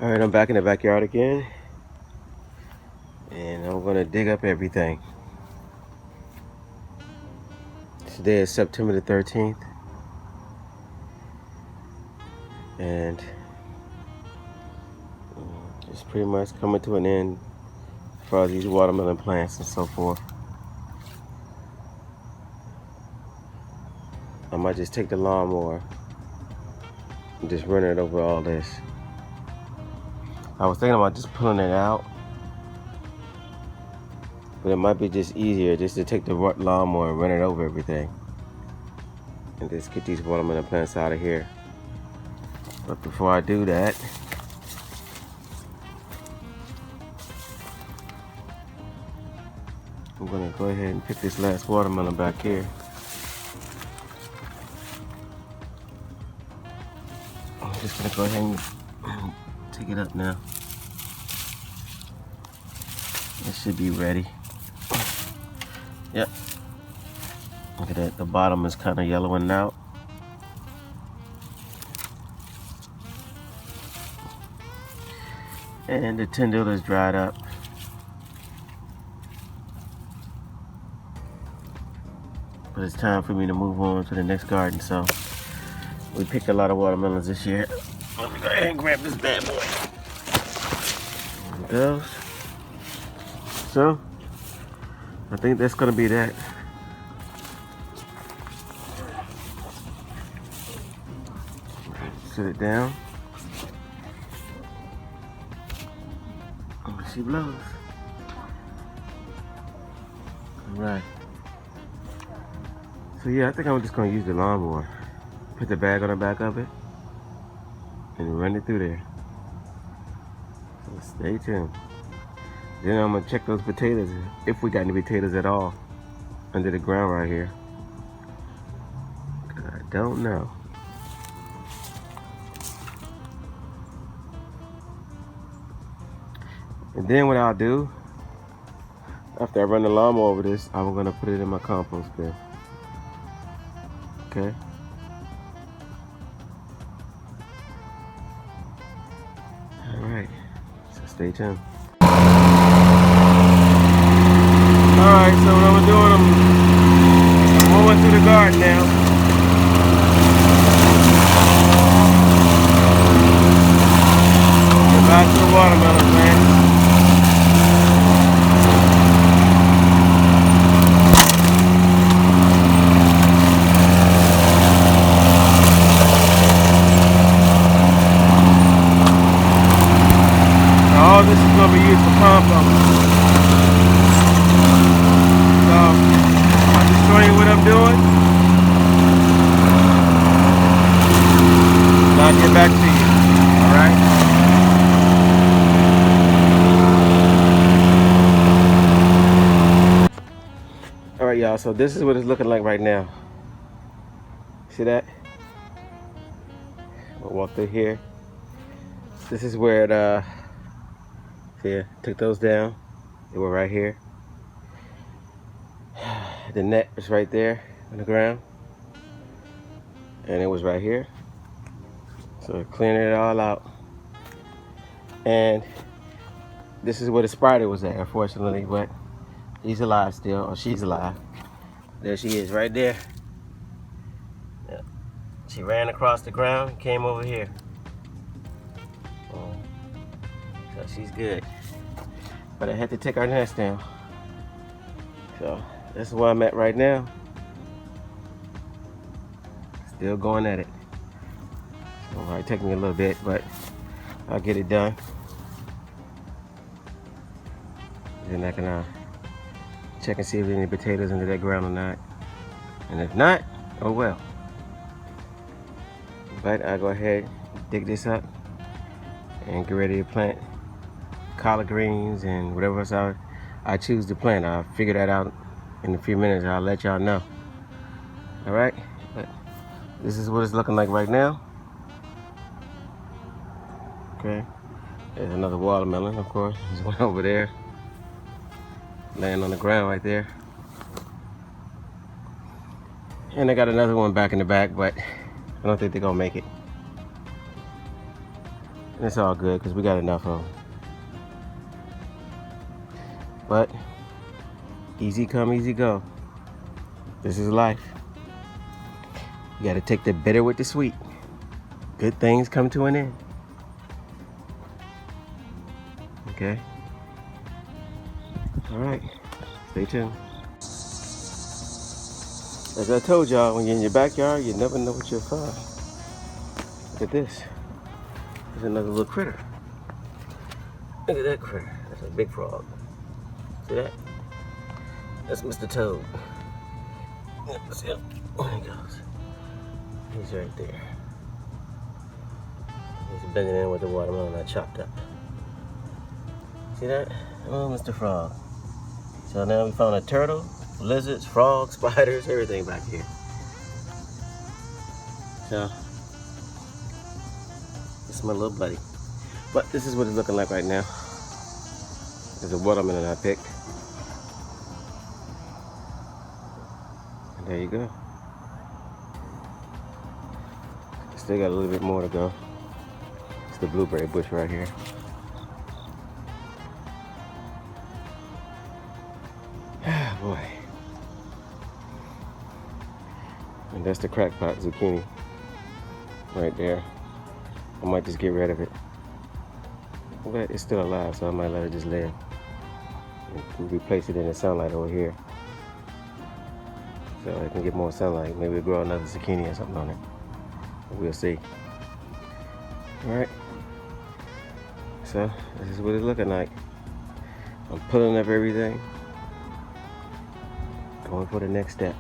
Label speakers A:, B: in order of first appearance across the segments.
A: All right, I'm back in the backyard again, and I'm gonna dig up everything. Today is September the 13th, and it's pretty much coming to an end for these watermelon plants and so forth. I might just take the lawnmower and just run it over all this. I was thinking about just pulling it out, but it might be just easier just to take the lawnmower and run it over everything and just get these watermelon plants out of here. But before I do that, I'm gonna go ahead and pick this last watermelon back here. I'm just gonna go ahead and take it up now. It should be ready. Yep. Look at that, the bottom is kind of yellowing out. And the tendril is dried up. But it's time for me to move on to the next garden. So we picked a lot of watermelons this year. Let me go ahead and grab this bad boy. There it goes. So I think that's gonna be that. Sit it down. She blows. All right. So yeah, I think I'm just gonna use the lawnmower. Put the bag on the back of it and run it through there. So stay tuned. Then I'm gonna check those potatoes, if we got any potatoes at all, under the ground right here. 'Cause I don't know. And then what I'll do, after I run the lawnmower over this, I'm gonna put it in my compost bin. Okay? Alright, so stay tuned. Alright, so what I'm doing, I'm going through the garden now. Get back to the watermelon plant. All this is going to be used for compost. So, I'll just show you what I'm doing. And I'll get back to you. Alright? Alright, y'all. So, this is what it's looking like right now. See that? We'll walk through here. This is where it, yeah, took those down. They were right here. The net was right there on the ground. And it was right here. So cleaning it all out. And this is where the spider was at, unfortunately, but he's alive still, or she's alive. There she is, right there. Yeah. She ran across the ground, came over here. So she's good. But I had to take our nest down. So that's where I'm at right now. Still going at it. So it might take me a little bit, but I'll get it done. Then I can check and see if there's any potatoes under that ground or not. And if not, oh well. But I'll go ahead, dig this up, and get ready to plant collard greens and whatever else I choose to plant. I'll figure that out in a few minutes. I'll let y'all know. All right, but this is what it's looking like right now. Okay, there's another watermelon, of course. There's one over there, laying on the ground right there. And I got another one back in the back, but I don't think they're gonna make it. And it's all good because we got enough of them. But easy come, easy go. This is life. You got to take the bitter with the sweet. Good things come to an end. Okay? All right. Stay tuned. As I told y'all, when you're in your backyard, you never know what you'll find. Look at this. There's another little critter. Look at that critter. That's a big frog. See that? That's Mr. Toad. See him? There he goes. He's right there. He's blending in with the watermelon I chopped up. See that? Oh, Mr. Frog. So now we found a turtle, lizards, frogs, spiders, everything back here. So, this is my little buddy. But this is what it's looking like right now. There's a watermelon I picked. And there you go. Still got a little bit more to go. It's the blueberry bush right here. Ah, boy. And that's the crackpot zucchini right there. I might just get rid of it. But it's still alive, so I might let it just live. And replace it in the sunlight over here. So I can get more sunlight. Maybe we'll grow another zucchini or something on it. We'll see. Alright. So this is what it's looking like. I'm pulling up everything. Going for the next step.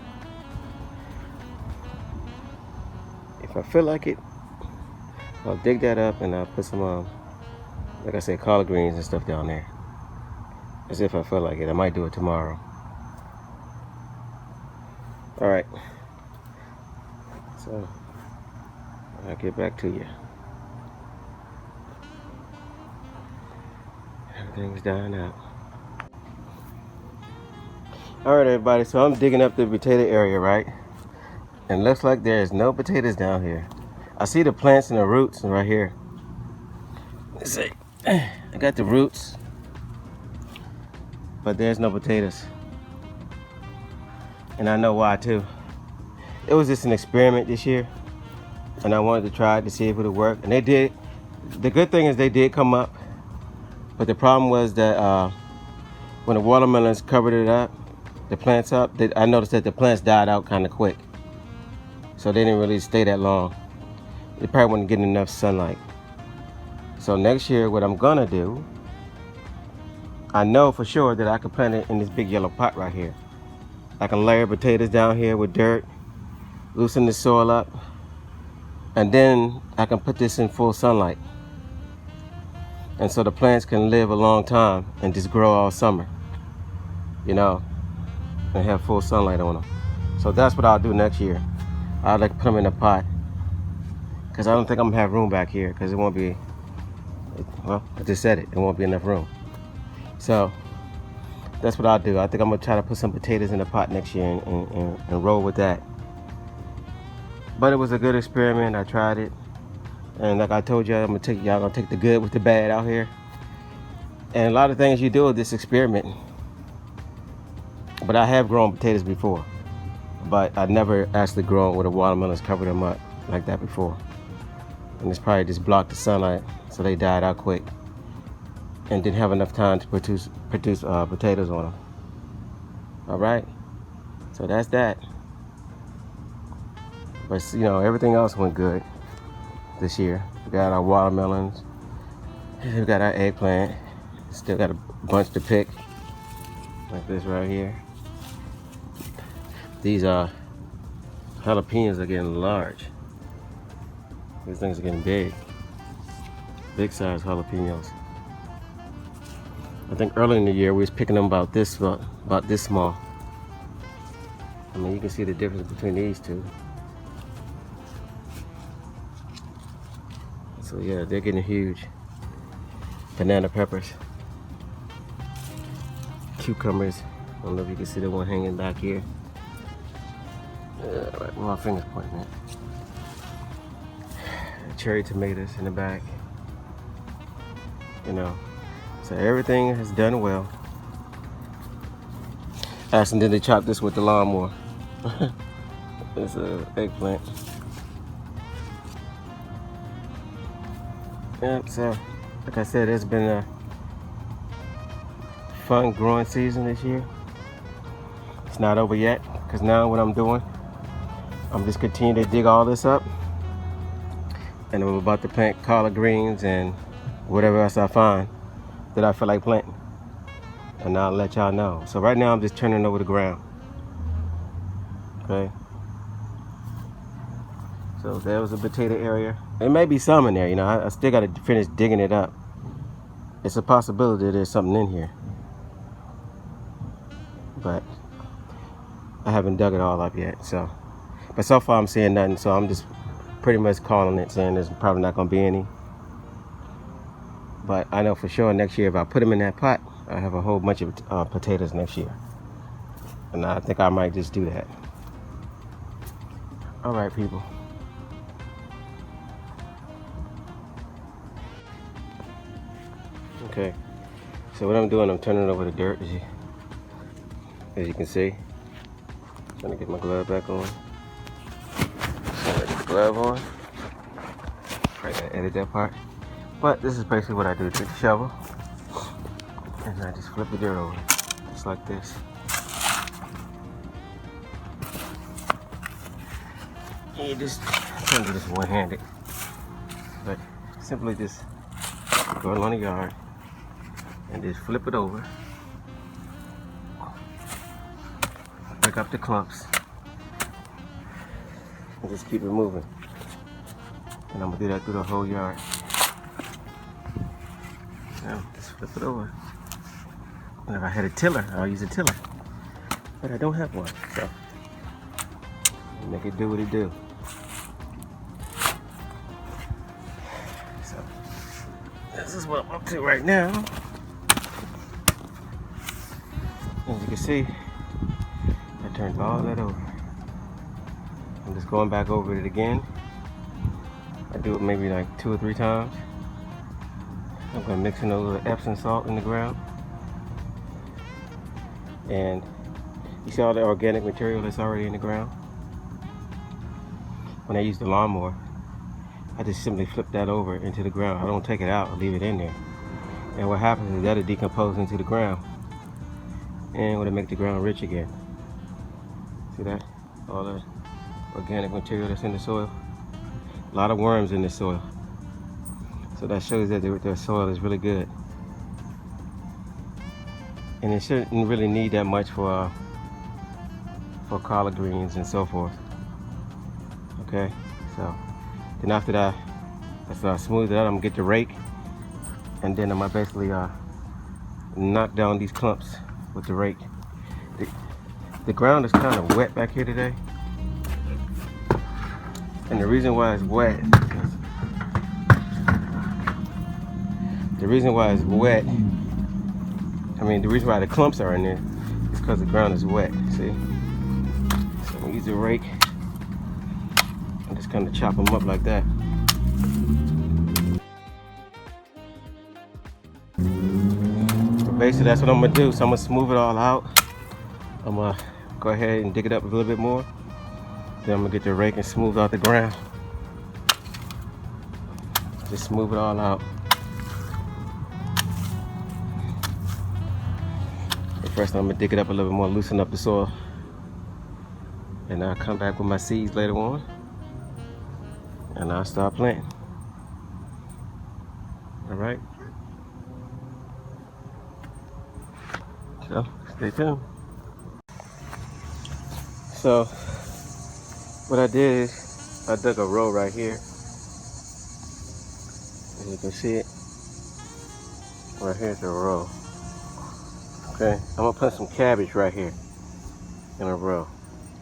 A: If I feel like it, I'll dig that up and I'll put some, like I said, collard greens and stuff down there. As if I feel like it. I might do it tomorrow. Alright. So, I'll get back to you. Everything's dying out. Alright everybody, so I'm digging up the potato area, right? And it looks like there's no potatoes down here. I see the plants and the roots right here. Let's see. I got the roots, but there's no potatoes. And I know why too. It was just an experiment this year, and I wanted to try it to see if it would work. And they did. The good thing is they did come up, but the problem was that when the watermelons covered it up, the plants up, I noticed that the plants died out kind of quick. So they didn't really stay that long. They probably weren't getting enough sunlight. So next year, what I'm gonna do, I know for sure that I can plant it in this big yellow pot right here. I can layer potatoes down here with dirt, loosen the soil up, and then I can put this in full sunlight. And so the plants can live a long time and just grow all summer, you know, and have full sunlight on them. So that's what I'll do next year. I'd like to put them in a pot, because I don't think I'm gonna have room back here, because it won't be, well, I just said it, it won't be enough room. So that's what I'll do. I think I'm gonna try to put some potatoes in the pot next year and roll with that. But it was a good experiment. I tried it, and like I told you, y'all gonna take the good with the bad out here. And a lot of things you do with this experiment. But I have grown potatoes before, but I never actually grown with a watermelons covered them up like that before. And it's probably just blocked the sunlight, so they died out quick and didn't have enough time to produce potatoes on them. All right, so that's that. But you know, everything else went good this year. We got our watermelons, we got our eggplant, still got a bunch to pick, like this right here. These jalapenos are getting large. These things are getting big. Big size jalapenos. I think early in the year we was picking them about this small. I mean, you can see the difference between these two. So yeah, they're getting huge. Banana peppers. Cucumbers. I don't know if you can see the one hanging back here. Right where my finger's pointing at. Cherry tomatoes in the back. you know. So everything has done well. I accidentally chopped this with the lawnmower. It's an eggplant. Yep, so like I said, it's been a fun growing season this year. It's not over yet, because now what I'm doing, I'm just continuing to dig all this up, and I'm about to plant collard greens and whatever else I find that I feel like planting, and I'll let y'all know. So right now I'm just turning over the ground. Okay, so there was a potato area. There may be some in there, you know. I still got to finish digging it up. It's a possibility there's something in here, but I haven't dug it all up yet. So, but so far I'm seeing nothing, so I'm just pretty much calling it, saying there's probably not going to be any. But I know for sure next year if I put them in that pot, I have a whole bunch of potatoes next year, and I think I might just do that. All right, people. Okay, so what I'm doing, I'm turning over the dirt, as you can see. Trying to get my glove back on. Trying to get the glove on. Right, I edit that part. But this is basically what I do. Take the shovel, and I just flip the dirt over, just like this. And you just can't do this one-handed, but simply just go along the yard and just flip it over. Pick up the clumps and just keep it moving. And I'm gonna do that through the whole yard. Now, just flip it over. And if I had a tiller, I'll use a tiller. But I don't have one, so make it do what it do. So this is what I'm up to right now. As you can see, I turned all that over. I'm just going back over it again. I do it maybe like 2 or 3 times. I'm gonna mix in a little Epsom salt in the ground. And you see all the organic material that's already in the ground? When I use the lawnmower, I just simply flip that over into the ground. I don't take it out, I leave it in there. And what happens is that'll decompose into the ground, and it'll make the ground rich again. See that? All the organic material that's in the soil. A lot of worms in the soil. So that shows that the soil is really good. And it shouldn't really need that much for collard greens and so forth. Okay, so then after that, after I smooth it out, I'm gonna get the rake, and then I'm gonna basically knock down these clumps with the rake. The ground is kind of wet back here today, and the reason why it's wet is the reason why the clumps are in there is because the ground is wet. See? So I'm gonna use the rake and just kind of chop them up like that. So basically, that's what I'm gonna do. So I'm gonna smooth it all out. I'm gonna go ahead and dig it up a little bit more. Then I'm gonna get the rake and smooth out the ground. Just smooth it all out. But first, I'm gonna dig it up a little bit more, loosen up the soil, and I'll come back with my seeds later on, and I'll start planting. All right. So stay tuned. So what I did is I dug a row right here. As you can see it, right here's the row. Okay, I'm gonna put some cabbage right here in a row.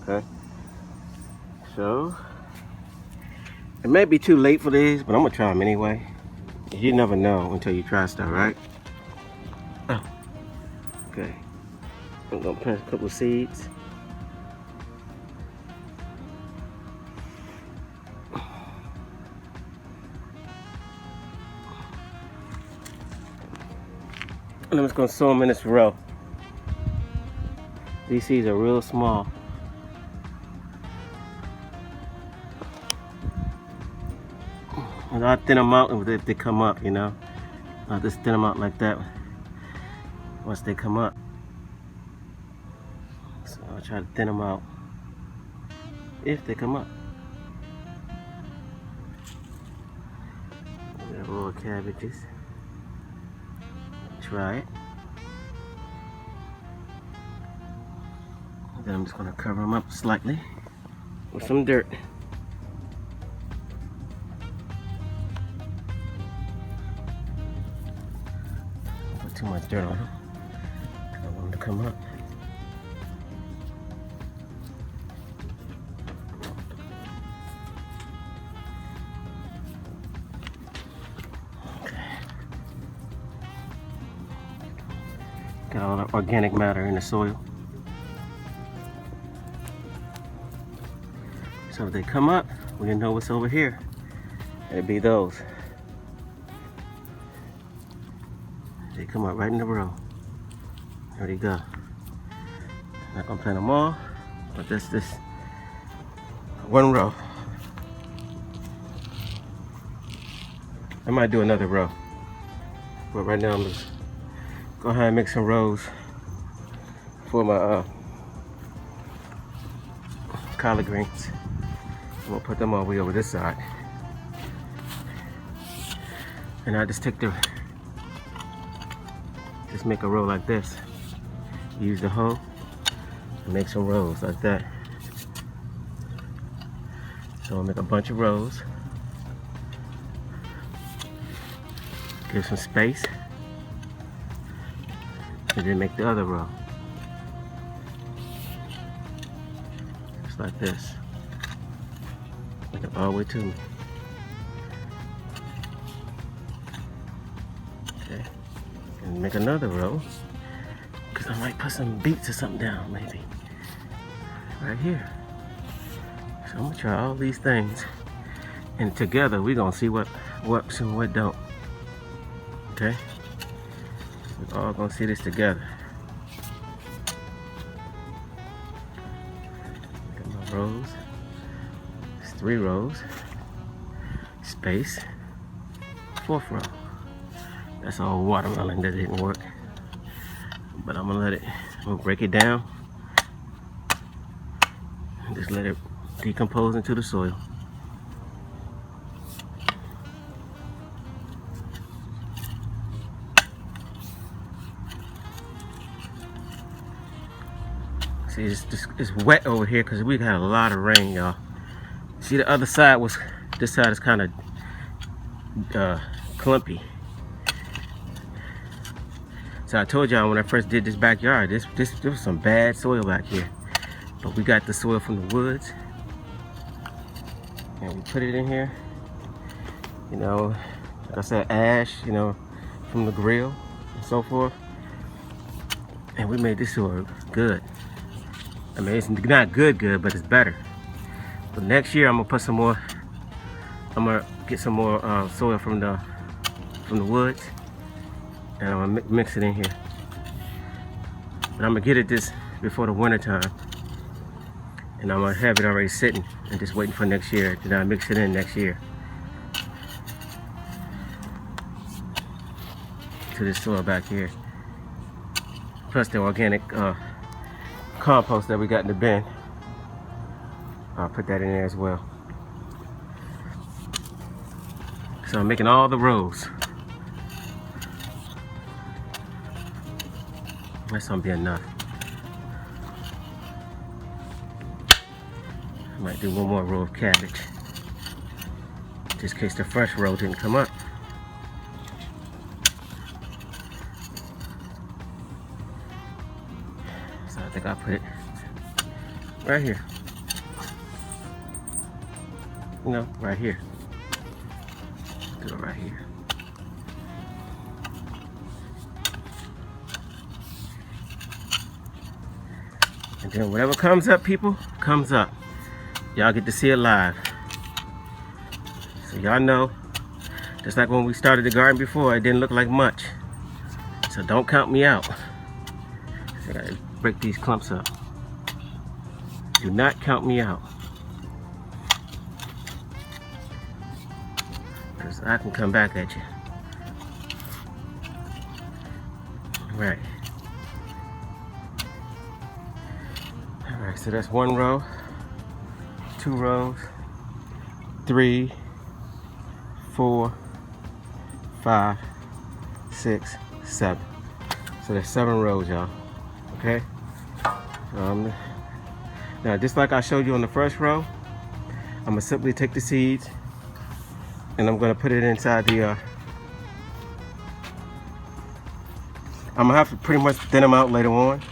A: Okay, so it may be too late for these, but I'm gonna try them anyway. You never know until you try stuff, right? Oh. Okay, I'm gonna plant a couple of seeds. And I'm just gonna sow them in this row. These seeds are real small. And I'll thin them out if they come up, you know. I'll just thin them out like that once they come up. So I'll try to thin them out if they come up. Little cabbages. Try it. And then I'm just going to cover them up slightly with some dirt. Put too much dirt on them. I don't want them to come up. Got all the organic matter in the soil. So if they come up, we know what's over here. It'd be those. They come up right in the row. There they go. Not gonna plant them all, but this one row. I might do another row, but right now I'm just go ahead and make some rows for my collard greens. I'm gonna put them all the way over this side. And I just make a row like this. Use the hoe and make some rows like that. So I'll make a bunch of rows. Give some space. And then make the other row. Just like this. Make it all the way to me. Okay. And make another row. Because I might put some beets or something down, maybe. Right here. So I'm gonna try all these things. And together we're gonna see what works and what don't. Okay? We're all gonna see this together. Got my rows. It's 3 rows. Space. 4th row. That's all watermelon that didn't work. But I'm gonna break it down. And just let it decompose into the soil. See, it's wet over here because we had a lot of rain, y'all. See, the other side this side is kind of clumpy. So I told y'all when I first did this backyard, there was some bad soil back here. But we got the soil from the woods. And we put it in here. You know, like I said, ash, you know, from the grill and so forth. And we made this soil good. I mean, it's not good, but it's better. But next year I'm gonna put some more. I'm gonna get some more soil from the woods, and I'm gonna mix it in here. But I'm gonna get it this before the winter time, and I'm gonna have it already sitting and just waiting for next year. Then I mix it in next year to this soil back here. Plus the organic compost that we got in the bin. I'll put that in there as well. So I'm making all the rows. That's gonna be enough. I might do one more row of cabbage, just in case the fresh row didn't come up. So I think I'll put it right here. You know, right here. Do it right here. And then whatever comes up, people, comes up. Y'all get to see it live. So y'all know, just like when we started the garden before, it didn't look like much. So don't count me out. I gotta break these clumps up. Do not count me out. Because I can come back at you. Right. Alright, so that's 1 row, 2 rows, 3, 4, 5, 6, 7. So there's 7 rows, y'all. Okay? Now, just like I showed you on the first row, I'm gonna simply take the seeds and I'm gonna put it inside the. I'm gonna have to pretty much thin them out later on.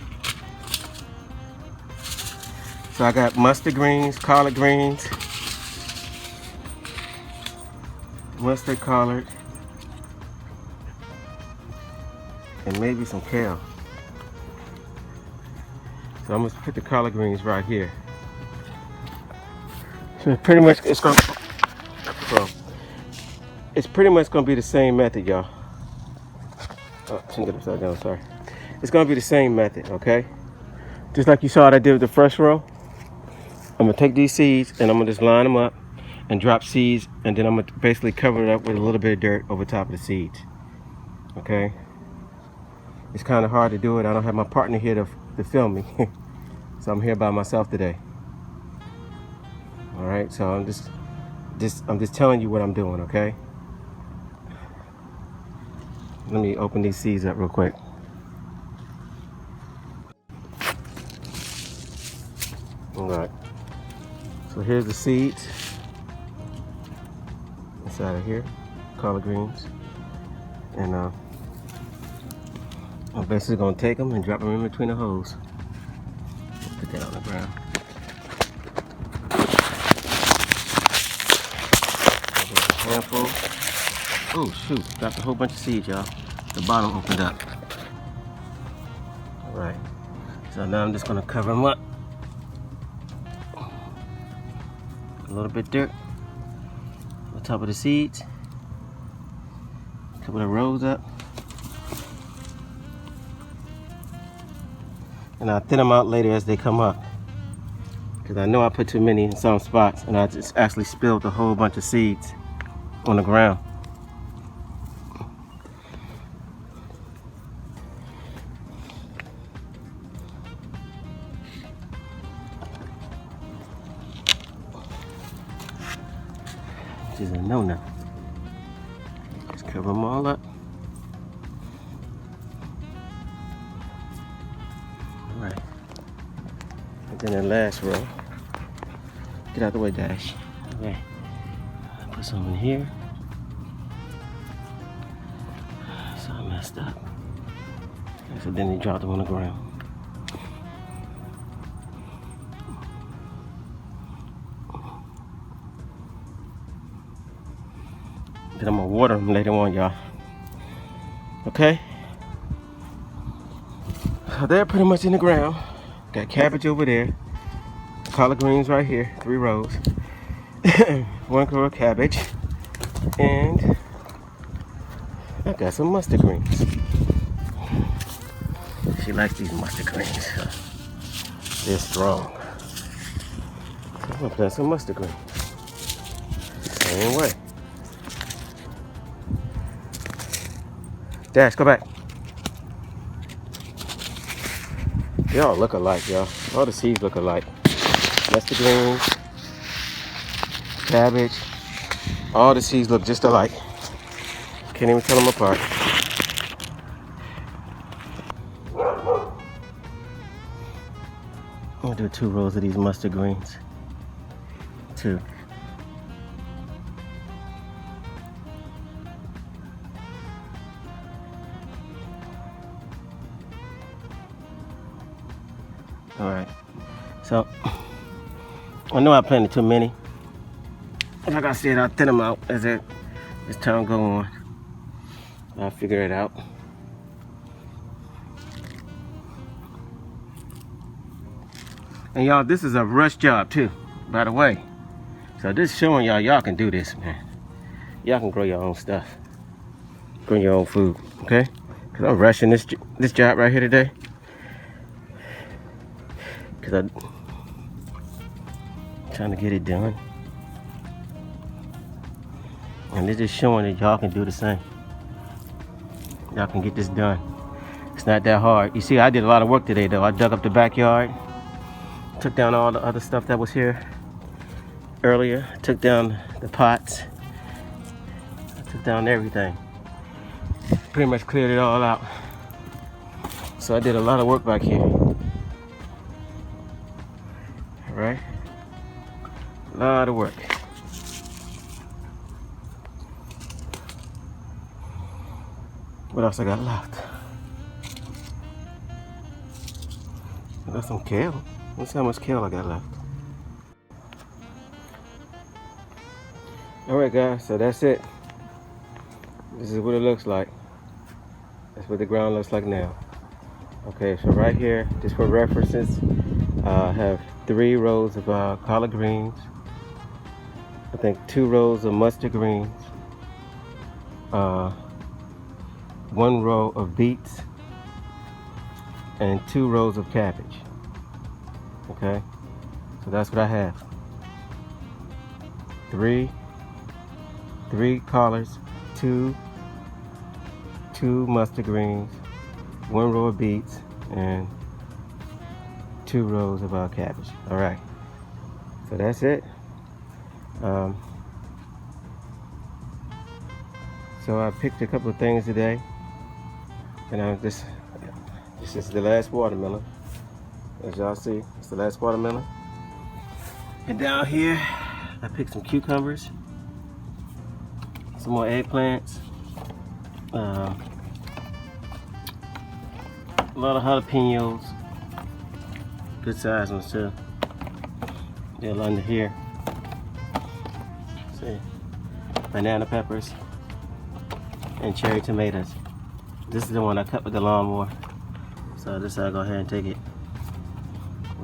A: So I got mustard greens, collard greens, mustard, collard, and maybe some kale. So I'm gonna put the collard greens right here. So pretty much it's gonna be the same method, y'all. Oh, shouldn't get upside down, sorry. It's gonna be the same method, okay? Just like you saw what I did with the first row. I'm gonna take these seeds and I'm gonna just line them up and drop seeds, and then I'm gonna basically cover it up with a little bit of dirt over top of the seeds. Okay? It's kind of hard to do it. I don't have my partner here to film me. So I'm here by myself today. All right, so I'm just telling you what I'm doing, okay? Let me open these seeds up real quick. All right. So here's the seeds inside of here, collard greens, and I'm basically gonna take them and drop them in between the holes. Put that on the ground. Handful. Oh shoot! Dropped a whole bunch of seeds, y'all. The bottom opened up. All right. So now I'm just gonna cover them up. A little bit dirt on top of the seeds. A couple of rows up. And I'll thin them out later as they come up. Because I know I put too many in some spots and I just actually spilled a whole bunch of seeds on the ground. Which is a no-no. Just cover them all up. All right. And then the last row. Get out the way, Dash. Okay. Put some in here. So I messed up. And so then he dropped them on the ground. Then I'm gonna water them later on, y'all. Okay? So they're pretty much in the ground. Got cabbage over there. Collard greens right here, 3 rows. 1 row of cabbage. And I got some mustard greens. She likes these mustard greens. They're strong. So I'm gonna plant some mustard greens. Same way. Dash, go back. They all look alike, y'all. All the seeds look alike. Mustard greens, cabbage, all the seeds look just alike. Can't even tell them apart. I'm gonna do 2 rows of these mustard greens. 2. All right, so I know I planted too many. Like I said, I'll thin them out as time go on. I'll figure it out. And y'all, this is a rush job too, by the way. So this showing y'all can do this, man. Y'all can grow your own stuff. Grow your own food, okay? Cause I'm rushing this job right here today. Cause I'm trying to get it done. And they're just showing that y'all can do the same. Y'all can get this done. It's not that hard. You see, I did a lot of work today though. I dug up the backyard, took down all the other stuff that was here earlier, took down the pots, I took down everything. Pretty much cleared it all out. So I did a lot of work back here. All right? A lot of work. What else I got left? I got some kale. Let's see how much kale I got left. Alright guys, so that's it. This is what it looks like. That's what the ground looks like now. Okay, so right here, just for references, I have 3 rows of collard greens. I think 2 rows of mustard greens. 1 row of beets. And 2 rows of cabbage. Okay, so that's what I have. 3 collards, 2 mustard greens, 1 row of beets, and 2 rows of cabbage. All right, so that's it. So I picked a couple of things today, and this is the last watermelon. As y'all see, it's the last watermelon. And down here, I picked some cucumbers, some more eggplants, a lot of jalapenos, good size ones too. They're under here. See, banana peppers and cherry tomatoes. This is the one I cut with the lawnmower, so I decided to go ahead and take it.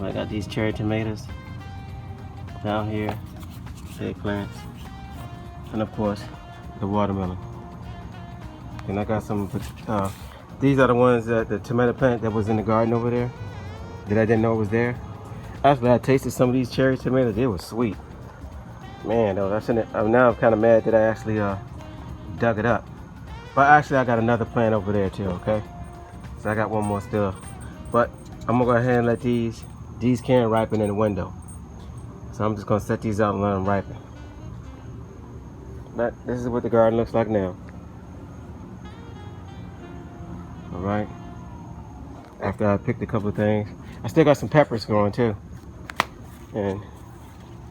A: I got these cherry tomatoes down here, eggplants, and of course the watermelon. And I got some, these are the ones that the tomato plant that was in the garden over there that I didn't know was there. Actually, I tasted some of these cherry tomatoes. They were sweet. Man, though, now I'm kind of mad that I actually dug it up. But actually, I got another plant over there too, okay? So I got one more still. But I'm gonna go ahead and let these can ripen in the window. So I'm just gonna set these out and let them ripen. But this is what the garden looks like now. All right. After I picked a couple of things, I still got some peppers growing too. And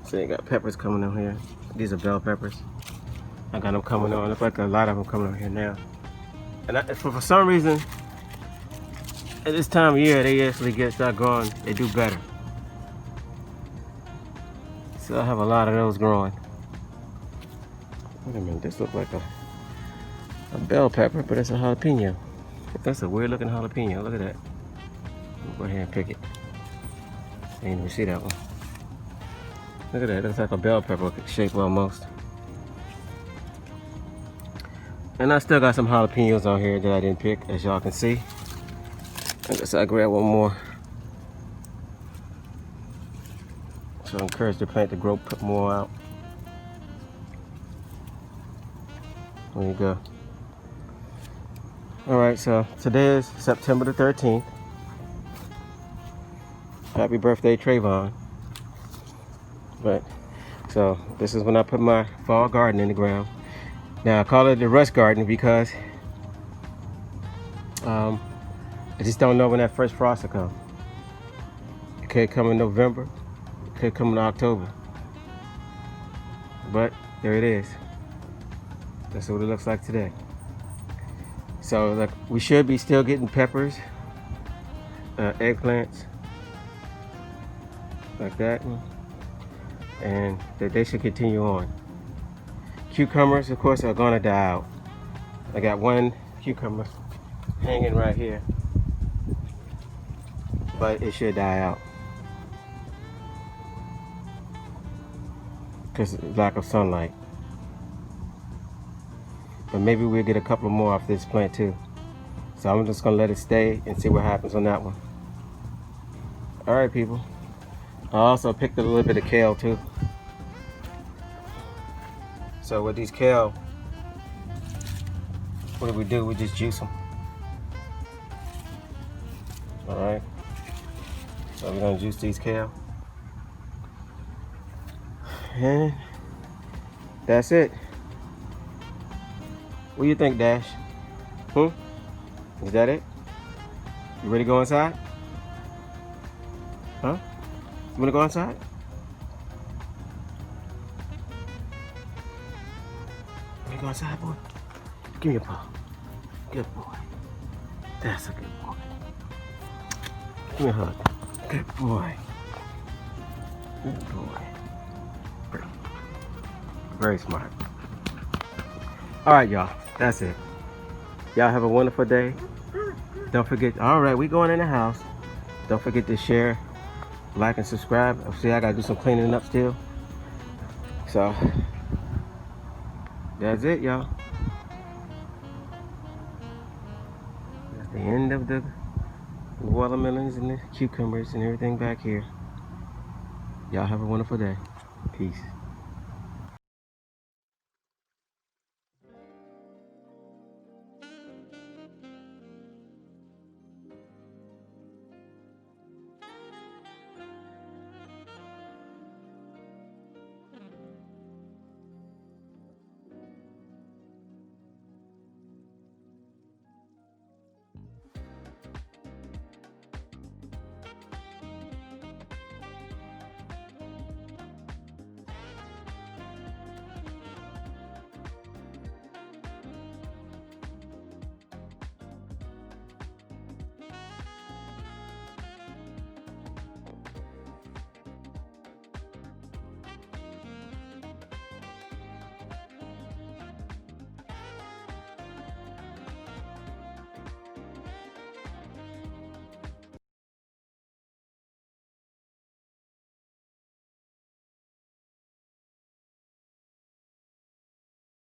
A: so you got peppers coming on here. These are bell peppers. I got them coming on. Looks like a lot of them coming on here now. And for some reason, at this time of year, they actually start growing. They do better. So I have a lot of those growing. Wait a minute, this looks like a bell pepper, but it's a jalapeno. That's a weird looking jalapeno. Look at that. I'll go ahead and pick it. I didn't even see that one. Look at that. It looks like a bell pepper shape almost. And I still got some jalapenos on here that I didn't pick, as y'all can see. I guess I'll grab one more. So I encourage the plant to grow, put more out. There you go. Alright, so today is September the 13th. Happy birthday, Trayvon. But, so this is when I put my fall garden in the ground. Now I call it the rush garden because I just don't know when that first frost will come. It could come in November, it could come in October. But there it is. That's what it looks like today. So like we should be still getting peppers, eggplants, like that, and they should continue on. Cucumbers, of course, are gonna die out. I got 1 cucumber hanging right here, but it should die out because of lack of sunlight. But maybe we'll get a couple more off this plant too. So I'm just gonna let it stay and see what happens on that one. All right, people. I also picked a little bit of kale too. So with these kale, what do? We just juice them. All right. So we're gonna juice these kale. And that's it. What do you think, Dash? Is that it? You ready to go inside? Huh? You wanna go inside? You wanna go inside, boy? Give me a paw. Good boy. That's a good boy. Give me a hug. Good boy. Good boy. Great. Very smart. All right, y'all. That's it. Y'all have a wonderful day. Don't forget. All right, we going in the house. Don't forget to share, like, and subscribe. See, I gotta do some cleaning up still. So that's it, y'all. That's the end of the watermelons and the cucumbers and everything back here. Y'all have a wonderful day. Peace.